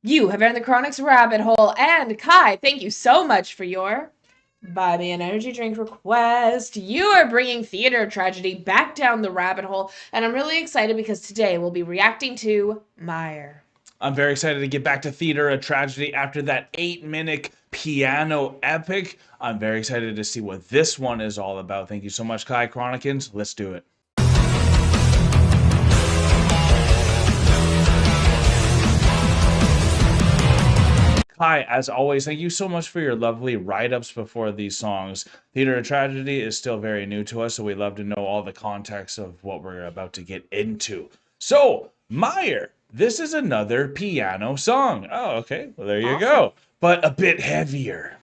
You have earned the Chronic's rabbit hole, and Kai, thank you so much for your Buy Me an Energy Drink request. You are bringing theater tragedy back down the rabbit hole, and I'm really excited because today we'll be reacting to Mire. I'm very excited to get back to theater, a tragedy after that 8-minute piano epic. I'm very excited to see what this one is all about. Thank you so much, Kai Chronicans. Let's do it. Hi, as always, thank you so much for your lovely write-ups before these songs. Theater of Tragedy is still very new to us, so we love to know all the context of what we're about to get into. So, Mire, this is another piano song. Oh, okay. Well, there you go. But a bit heavier.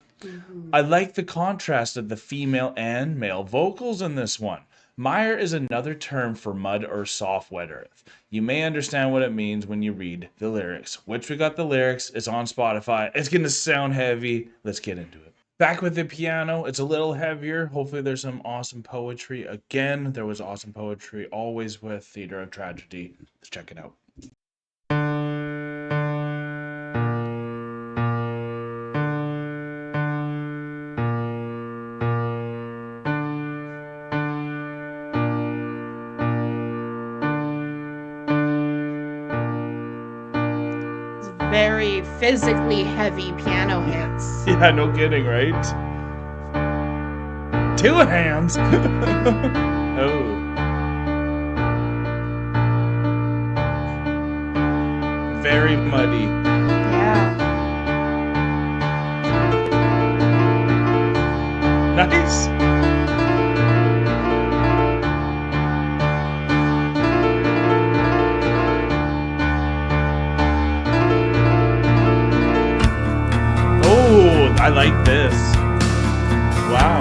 I like the contrast of the female and male vocals in this one. Mire is another term for mud or soft wet earth. You may understand what it means when you read the lyrics, which we got the lyrics. It's on Spotify. It's going to sound heavy. Let's get into it. Back with the piano, it's a little heavier. Hopefully there's some awesome poetry. Again, there was awesome poetry always with Theater of Tragedy. Let's check it out. Very physically heavy piano hits. Yeah, no kidding, right? 2 hands. Oh. Very muddy. Yeah. Nice. I like this. Wow.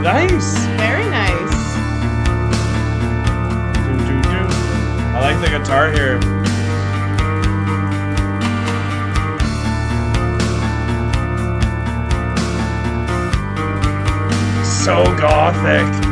Nice. Very nice. I like the guitar here. So gothic.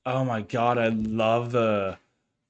Oh my god, I love the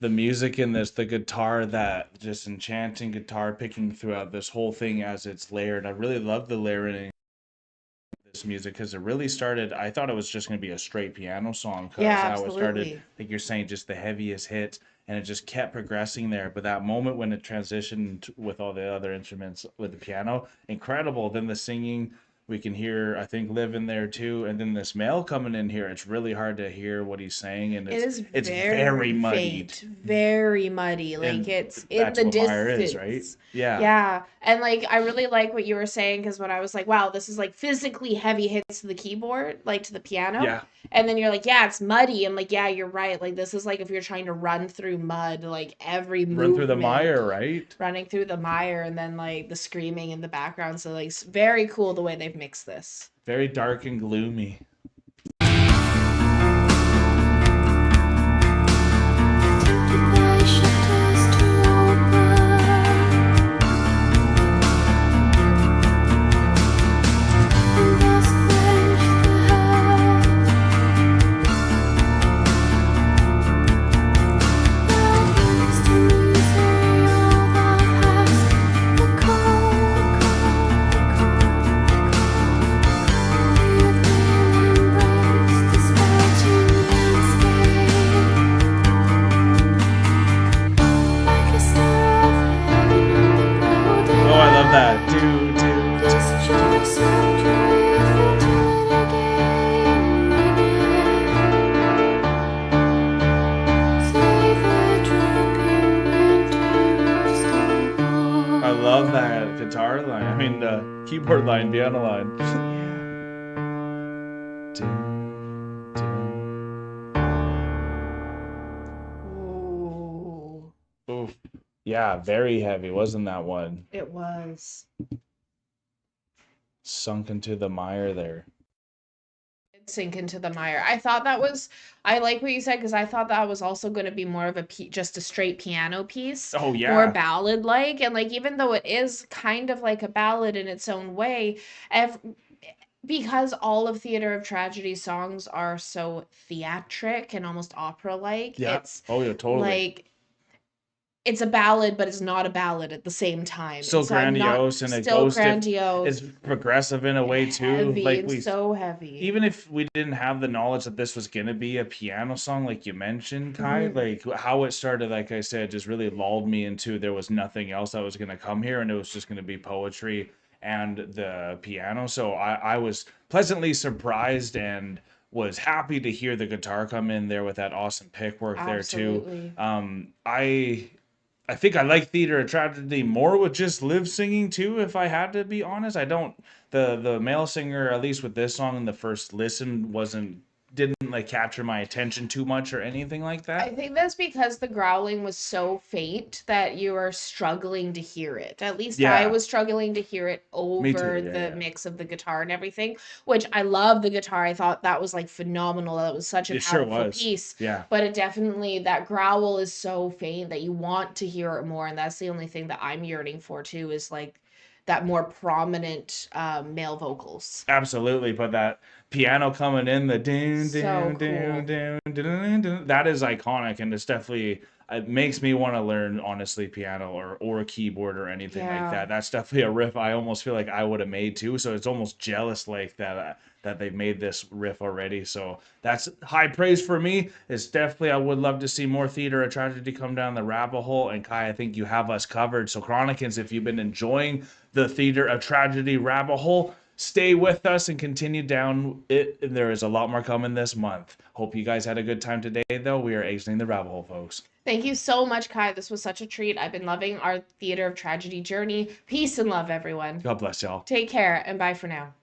music in this, the guitar, that just enchanting guitar picking throughout this whole thing as it's layered. I really love the layering of this music because it really started, I thought it was just going to be a straight piano song because Yeah, how it started, absolutely. like you're saying, just the heaviest hit, and it just kept progressing there. But that moment when it transitioned with all the other instruments with the piano, incredible. Then the singing, We can hear, I think, Liv in there too, and then this male coming in here. It's really hard to hear what he's saying, and It is it's very very muddied, faint, very muddy. Like and it's in that's the what Mire is, right? distance. Yeah, Yeah. And like I really like what you were saying because when I was like, wow, this is like physically heavy hits to the keyboard, like to the piano. yeah. And then you're like, yeah, it's muddy. I'm like, yeah, you're right. Like this is like if you're trying to run through mud, like every Run through the movement mire, right? running through the mire and then like the screaming in the background. So like very cool the way they've mixed this. Very dark and gloomy. Oh, I love that. I love that guitar line. I mean, the keyboard line, piano line. Ooh, Oof. Yeah, very heavy, wasn't that one? it was. Sunk into the mire there. Sink into the mire. I thought that was, I like what you said because I thought that was also going to be more of a just a straight piano piece, Oh more yeah. ballad like. And like, even though it is kind of like a ballad in its own way, because all of Theater of Tragedy songs are so theatric and almost opera like, Yeah. it's Oh yeah, totally. like, it's a ballad, but it's not a ballad at the same time. Still And so I'm not grandiose, and it still goes it's grandiose progressive in a and way too. heavy Like and we so heavy. even if we didn't have the knowledge that this was gonna be a piano song, like you mentioned, Kai, Mhm. like how it started, like I said, just really lulled me into there was nothing else that was gonna come here, and it was just gonna be poetry and the piano. So I was pleasantly surprised and was happy to hear the guitar come in there with that awesome pick work there too. Absolutely. I think I like Theater of Tragedy more with just Liv singing too, if I had to be honest. I don't the male singer, at least with this song in the first listen, wasn't didn't like capture my attention too much or anything like I that. think that's because the growling was so faint that you are struggling to hear it. At least I Yeah, was struggling to hear it me over too. Yeah, the yeah. mix of the guitar and everything, which I love the guitar. I thought that was like phenomenal. That was such a It sure powerful was. piece. Yeah. But it definitely, that growl is so faint that you want to hear it more. And that's the only thing that I'm yearning for too, is like that more prominent male vocals. Absolutely, but that piano coming in, the doon So doon doon cool. doon doon doon, that is iconic, and it's definitely it makes me want to learn honestly piano or a keyboard or anything like Yeah. that. That's definitely a riff I almost feel like I would have made too. So it's almost jealous like that they've made this riff already. So that's high praise for me. It's definitely I would love to see more Theater of Tragedy come down the rabbit hole. And Kai, I think you have us covered. So Chronicans, if you've been enjoying the Theater of Tragedy rabbit hole, stay with us and continue down it. There is a lot more coming this month. Hope you guys had a good time today, though. We are exiting the rabbit hole, folks. Thank you so much, Kai. This was such a treat. I've been loving our Theater of Tragedy journey. Peace and love, everyone. God bless y'all. Take care and bye for now.